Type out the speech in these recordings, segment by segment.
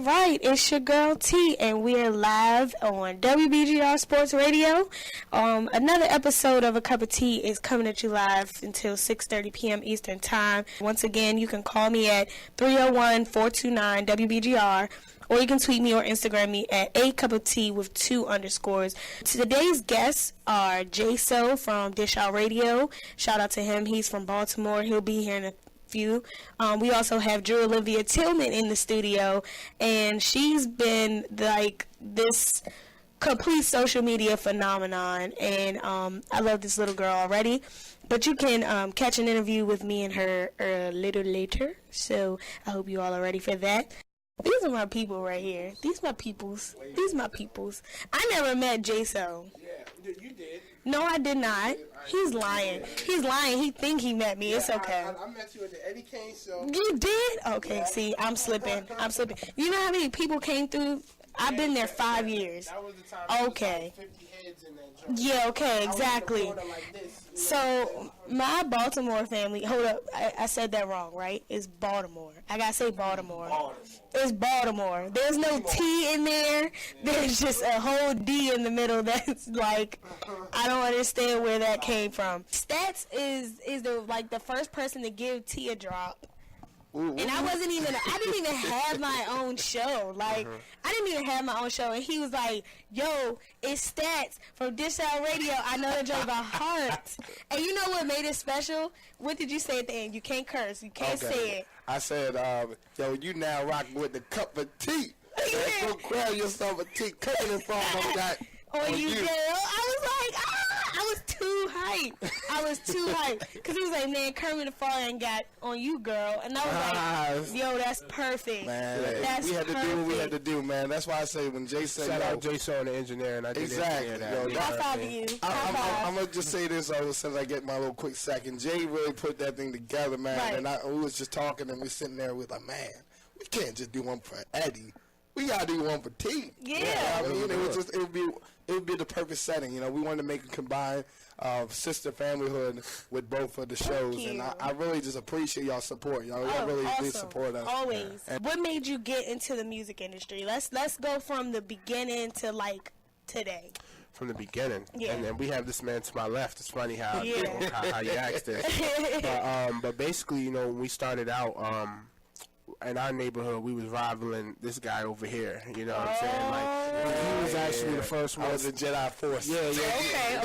right, it's your girl T, and we are live on WBGR Sports Radio. Another episode of A Cup of Tea is coming at you live until 6:30 p.m. Eastern Time. Once again, you can call me at 301-429-WBGR, or you can tweet me or Instagram me at A Cup of Tea with 2 underscores. Today's guests are J-So from Dishout Radio. Shout out to him. He's from Baltimore. He'll be here in a few. We also have Olivia Tillman in the studio, and she's been like this complete social media phenomenon, and I love this little girl already. But you can catch an interview with me and her a little later, so I hope you all are ready for that. These are my people right here. These my peoples. These my peoples. I never met J-So. Yeah, you did. No, I did not. He's lying. He's lying. He think he met me. It's okay. I met you at the Eddie Kane show. You did? Okay, see, I'm slipping. You know how many people came through? I've been there 5 years. That was the time. Okay. Like 50 heads in that joint. Yeah, okay, exactly. Like this, So, my Baltimore family, hold up, I said that wrong, right? It's Baltimore. I gotta say Baltimore. It's Baltimore. There's no T in there. There's just a whole D in the middle that's like, I don't understand where that came from. Statz is the first person to give T a drop. And I didn't even have my own show. Like, I didn't even have my own show. And he was like, yo, it's Statz from Dishout Radio. I know that joke by heart. And you know what made it special? What did you say at the end? You can't curse. You can't say it. I said, yo, you now rocking with the cup of tea. Go grab yourself a tea. Cooking it from that. On you, girl. I was like, I was too hyped. Because he was like, man, Kermit the Frog ain't got on you, girl. And I was like, yo, that's perfect. Man, we had to do what we had to do, man. That's why I say when Jay said, shout out J-So, the engineer, and I did exactly. that. High five to you. I'm going to just say this since I get my little quick second. Jay really put that thing together, man. Right. And we was just talking, and we sitting there with like, man, we can't just do one for Eddie. We gotta do one for T. Yeah. I mean, it would be the perfect setting. You know, we wanted to make a combined sister familyhood with both of the shows, and I really just appreciate y'all support. Y'all really awesome. do support us. Always. What made you get into the music industry? Let's go from the beginning to like today. From the beginning, yeah. And we have this man to my left. It's funny how how you asked this, but basically, you know, when we started out, in our neighborhood, we was rivaling this guy over here. You know what I'm saying? Like, he was actually the first one. I was a Jedi Force. Yeah.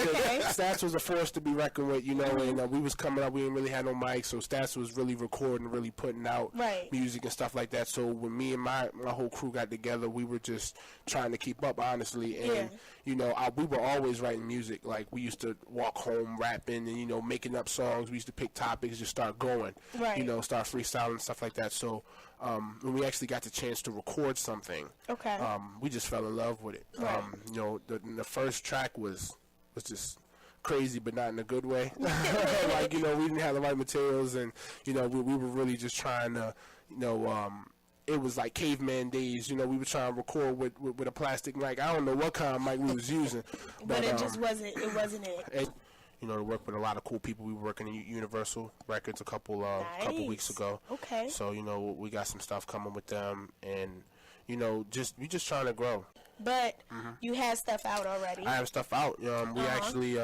Okay. Statz was a force to be reckoned with, you know, and we was coming up, we didn't really have no mic, so Statz was really recording, really putting out music and stuff like that. So when me and my whole crew got together, we were just trying to keep up, honestly. And, you know, we were always writing music. Like, we used to walk home rapping and, you know, making up songs. We used to pick topics, just start going, you know, start freestyling and stuff like that. So when we actually got the chance to record something, we just fell in love with it. You know, the first track was just crazy, but not in a good way. Like, you know, we didn't have the right materials, and, you know, we were really just trying to, you know, it was like caveman days. You know, we were trying to record with a plastic mic. I don't know what kind of mic we was using, but it just wasn't. It wasn't it. And, you know, to work with a lot of cool people. We were working in Universal Records a couple weeks ago. Okay. So, you know, we got some stuff coming with them, and, you know, we just trying to grow. But you had stuff out already. I have stuff out. We actually,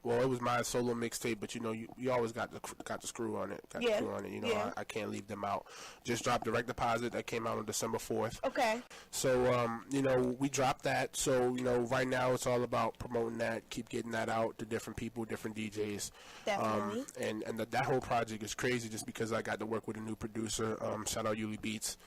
well, it was my solo mixtape, but you know, you always got the screw on it. Got the screw on it. You know, I can't leave them out. Just dropped Direct Deposit that came out on December 4th. Okay. So, you know, we dropped that. So, you know, right now it's all about promoting that, keep getting that out to different people, different DJs. Definitely. And that whole project is crazy just because I got to work with a new producer. Shout out Yuli Beats.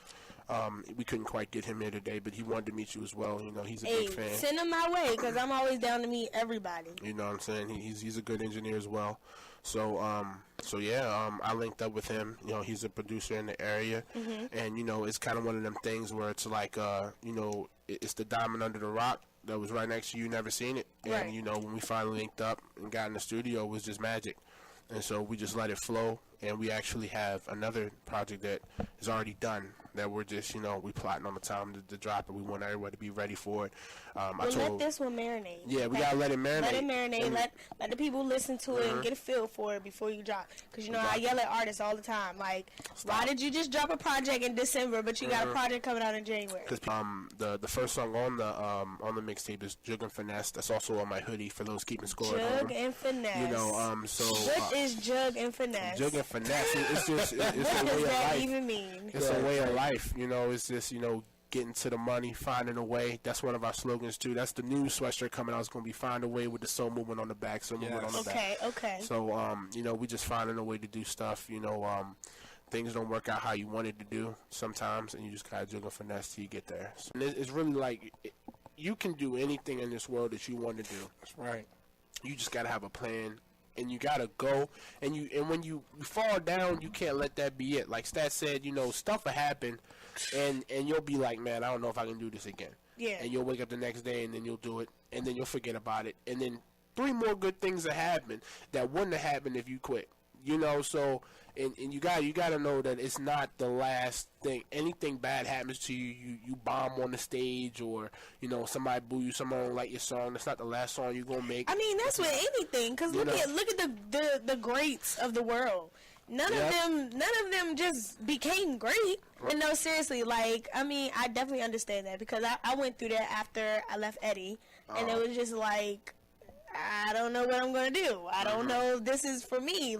We couldn't quite get him here today, but he wanted to meet you as well. You know, he's a big fan. Send him my way, because I'm always down to meet everybody. You know what I'm saying? He's a good engineer as well. So, I linked up with him. You know, he's a producer in the area. And, you know, it's kind of one of them things where it's like, you know, it's the diamond under the rock that was right next to you, never seen it. And, you know, when we finally linked up and got in the studio, it was just magic. And so we just let it flow, and we actually have another project that is already done. that we're just, we plotting on the time to drop it. We want everybody to be ready for it. Let this one marinate. Yeah, we gotta let it marinate. Let it marinate. Let the people listen to it and get a feel for it before you drop. Because I yell at artists all the time, like, why did you just drop a project in December, but you got a project coming out in January? Because the first song on the mixtape is Jug and Finesse. That's also on my hoodie for those keeping score. Jug and Finesse. What is Jug and Finesse? Jug and Finesse. It's just what does that even mean? It's a way of life. It's just getting to the money, finding a way. That's one of our slogans too. That's the new sweatshirt coming out. It's going to be find a way with the soul movement on the back. Soul movement on the back. Okay. So we just finding a way to do stuff. Things don't work out how you wanted to do sometimes, and you just gotta juggle finesse till you get there. So it's really like you can do anything in this world that you want to do. That's right. You just gotta have a plan, and you gotta go. And when you fall down, you can't let that be it. Like Statz said, stuff will happen, and you'll be like, man, I don't know if I can do this again. Yeah. And you'll wake up the next day, and then you'll do it, and then you'll forget about it, and then 3 more good things will happen that wouldn't have happened if you quit. So and you gotta know that it's not the last thing. Anything bad happens to you, you bomb on the stage, or somebody boo you, someone don't like your song. That's not the last song you're gonna make. I mean, that's with anything. Cause look at the greats of the world. None of them just became great. Right. And no, seriously, I definitely understand that because I went through that after I left Eddie, and it was just like, I don't know what I'm going to do. I don't know if this is for me.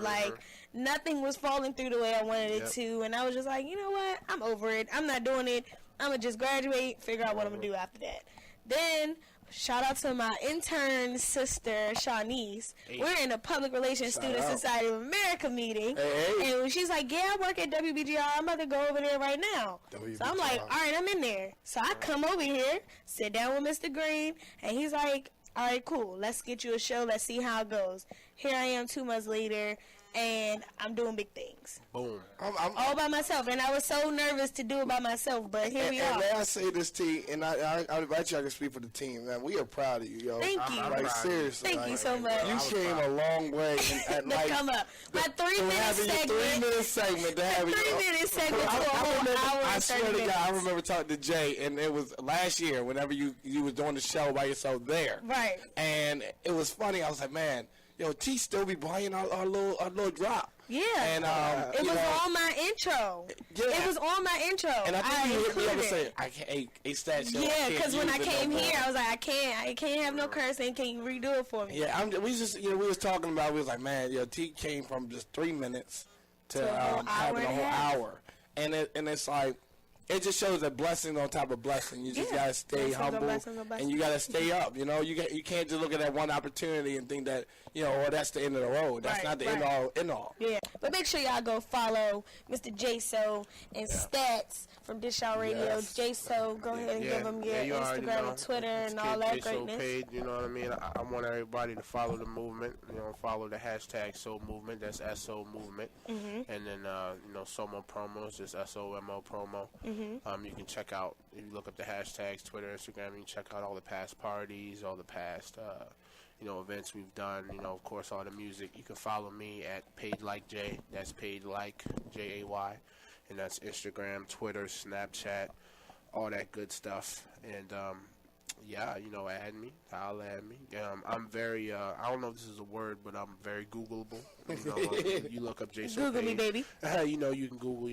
Nothing was falling through the way I wanted it to. And I was just like, you know what? I'm over it. I'm not doing it. I'm going to just graduate, figure out what I'm going to do after that. Then, shout out to my intern sister, Shawnice. Hey. We're in a Public Relations Student Society of America meeting. Hey. And she's like, yeah, I work at WBGR. I'm about to go over there right now. WBGR. So I'm like, all right, I'm in there. So I come over here, sit down with Mr. Green, and he's like, all right, cool. Let's get you a show. Let's see how it goes. Here I am 2 months later, and I'm doing big things. Boom. I'm all by myself, and I was so nervous to do it by myself, but here we are. And may I say this, T, and I invite you, I can speak for the team, man. We are proud of you, yo. Thank you. Seriously. Thank you so much. You came a long way. And, come up. My 3-minute segment. To have 3-minute segment to a whole hour. I swear to God, I remember talking to Jay, and it was last year, whenever you was doing the show by yourself there. Right. And it was funny. I was like, man, T still be buying our little drop. Yeah. And it was on my intro. Yeah. It was on my intro. And I think you hit me up and say, I can't, Statz. Yeah, because when I came here, I was like, I can't have no cursing. Can you redo it for me? Yeah, we was talking about, we was like, man, T came from just 3 minutes to having a whole hour. And it's like, it just shows a blessing on top of blessing. You just gotta stay humble, and you gotta stay up. You can't just look at that one opportunity and think that that's the end of the road. That's not the end all. Yeah, but make sure y'all go follow Mr. J-So and Statz from Dishout Radio. Yes. J-So, go ahead and give them your Instagram and Twitter and all that greatness. Page, you know what I mean? I want everybody to follow the movement. Follow the hashtag Soul Movement. That's SO Movement. And then Somo Promos, just SOMO Promo. You can check out, if you look up the hashtags, Twitter, Instagram, you can check out all the past parties, all the past, events we've done, of course, all the music. You can follow me at Paid Like J, that's Paid Like, J-A-Y, and that's Instagram, Twitter, Snapchat, all that good stuff. And, add me, holla at me. I'm very, I don't know if this is a word, but I'm very Googleable. You look up Jason Google me, baby. You can Google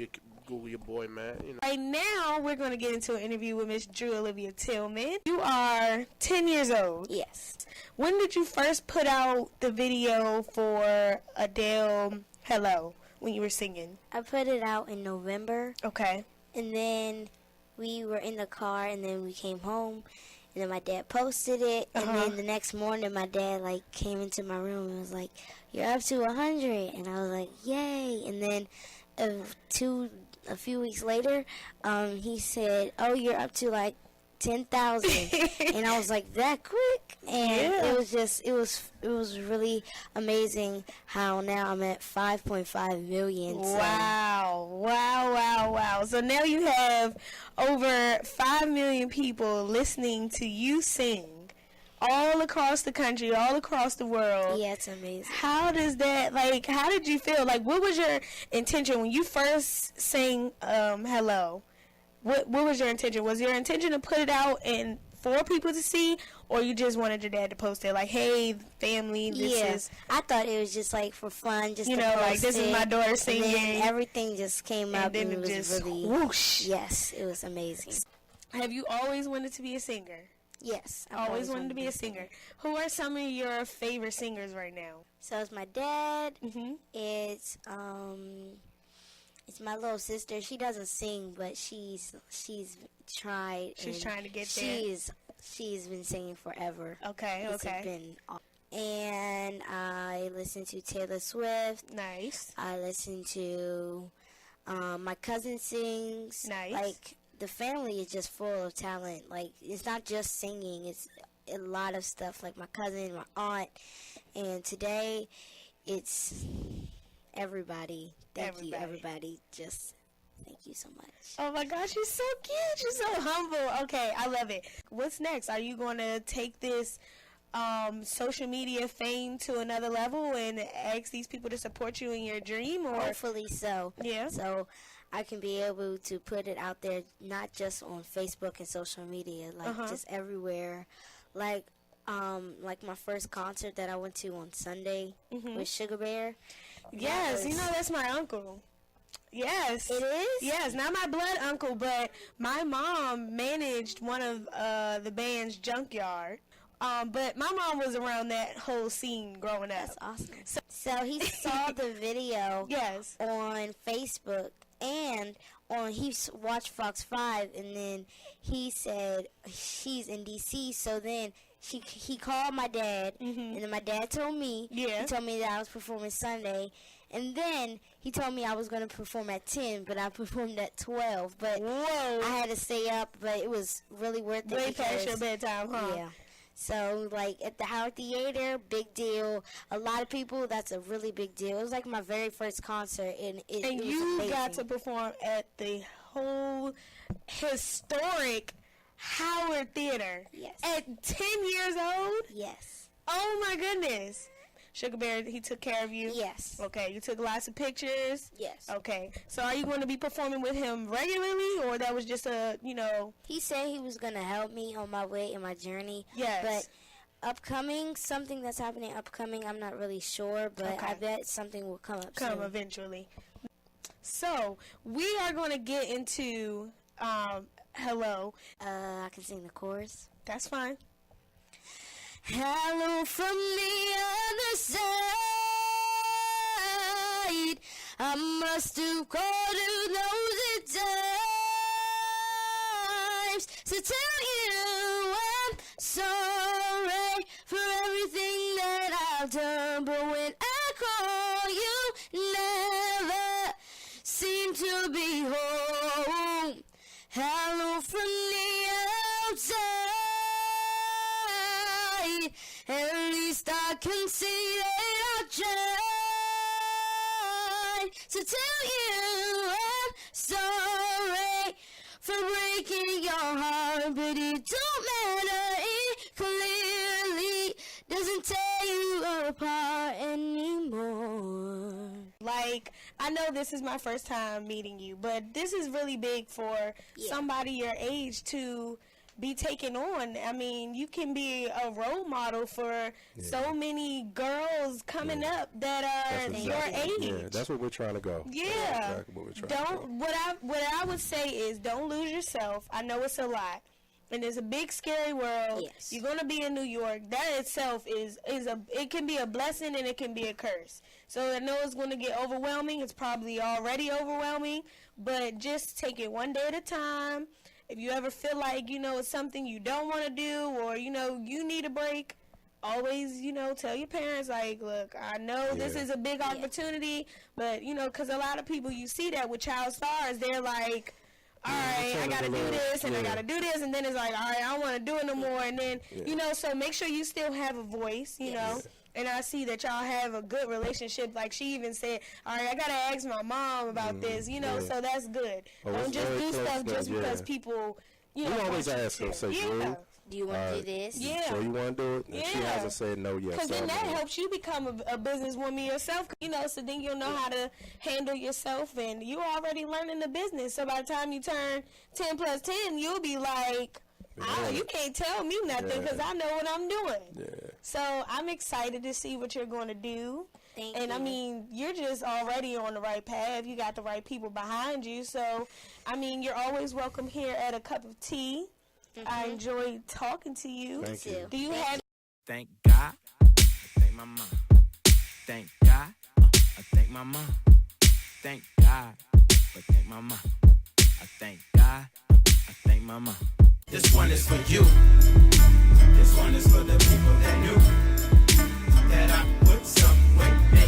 your boy, man. Right now, we're going to get into an interview with Miss Drew Olivia Tillman. You are 10 years old. Yes. When did you first put out the video for Adele, Hello, when you were singing? I put it out in November. Okay. And then we were in the car, and then we came home, and then my dad posted it, and then the next morning my dad, came into my room and was like, you're up to 100, and I was like, yay. And then a few weeks later, he said, oh, you're up to 10,000. And I was like, that quick? And it was really amazing how now I'm at 5.5 million. Wow. So now you have over 5 million people listening to you sing all across the country, all across the world. Yeah, it's amazing. How does that, how did you feel? What was your intention when you first sang Hello? what was your intention? Was your intention to put it out and for people to see, or you just wanted your dad to post it like, hey, family, this is... I thought it was just like for fun, just you to know, post like, this is my daughter singing. And then everything just came up, then and it was just really... whoosh. Yes, it was amazing. Have you always wanted to be a singer? Yes. I've always wanted to be a singer. Who are some of your favorite singers right now? So it's my dad. Mm-hmm. It's my little sister. She doesn't sing, but she's tried. She's trying to get there. She's been singing forever. Okay. And I listen to Taylor Swift. Nice. I listen to my cousin sings. Nice. Like, the family is just full of talent. Like, it's not just singing. It's a lot of stuff. Like my cousin, my aunt. And today, it's everybody. Thank you, everybody. Just thank you so much. Oh my gosh, you're so cute. You're so humble. Okay, I love it. What's next? Are you going to take this social media fame to another level and ask these people to support you in your dream? Or hopefully so. Yeah. So I can be able to put it out there, not just on Facebook and social media, like just everywhere. Like my first concert that I went to on Sunday with Sugar Bear. Yes, you know that's my uncle. Yes. It is? Yes, not my blood uncle, but my mom managed one of the band's Junkyard. But my mom was around that whole scene growing up. That's awesome. So he saw the video on Facebook, and he watched Fox 5, and then he said he's in D.C., so then he called my dad, and then my dad told me, he told me that I was performing Sunday, and then he told me I was going to perform at 10, but I performed at 12, but I had to stay up, but it was really worth it. Way past your bedtime, huh? Yeah. So, like, at the Howard Theater, big deal. A lot of people, that's a really big deal. It was, like, my very first concert, and it was you amazing. Got to perform at the whole historic Howard Theater. Yes. At 10 years old? Yes. Oh, my goodness. Sugar Bear, he took care of you? Yes. Okay, you took lots of pictures? Yes. Okay, so are you going to be performing with him regularly, or that was just a, He said he was going to help me on my way in my journey. Yes. But upcoming, something that's happening upcoming, I'm not really sure, but I bet something will come up soon. Eventually. So, we are going to get into, hello. I can sing the chorus. That's fine. Hello from the other side. I must have called you those times to tell you I'm sorry for everything that I've done. But when I call you, never seem to be home. Hello from the outside. At least I can see that I tried to tell you I'm sorry for breaking your heart, but it don't matter, it clearly doesn't tear you apart anymore. Like, I know this is my first time meeting you, but this is really big for somebody your age to be taken on. I mean, you can be a role model for so many girls coming up that are your age. Yeah, that's what we're trying to go. Yeah. That's exactly what we're trying to go. What I would say is don't lose yourself. I know it's a lot. And it's a big, scary world. Yes. You're going to be in New York. That itself it can be a blessing and it can be a curse. So I know it's going to get overwhelming. It's probably already overwhelming. But just take it one day at a time. If you ever feel like, it's something you don't want to do or, you need a break, always, tell your parents, like, look, I know this is a big opportunity, but, because a lot of people, you see that with child stars, they're like, all right, I got to do this, and I got to do this, and then it's like, all right, I don't want to do it no more, and then, so make sure you still have a voice, you know. And I see that y'all have a good relationship. Like she even said, all right, I got to ask my mom about this, so that's good. Don't just do stuff just because people, we always ask them, say, do you want to do this? Yeah. So you want to do it? And she hasn't said no yet. Because then that helps you become a businesswoman yourself. You know, so then you'll know how to handle yourself, and you're already learning the business. So by the time you turn 10 plus 10, you'll be like, you can't tell me nothing because I know what I'm doing. Yeah. So I'm excited to see what you're going to do. Thank and you. I mean, you're just already on the right path. You got the right people behind you. So, I mean, you're always welcome here at A Cup of Tea. I enjoyed talking to you. Thank you. Do you have... Thank God, I thank my mom. Thank God, I thank my mom. Thank God, but thank my mom. I thank God, I thank my mom. This one is for you. This one is for the people that knew that I put some weight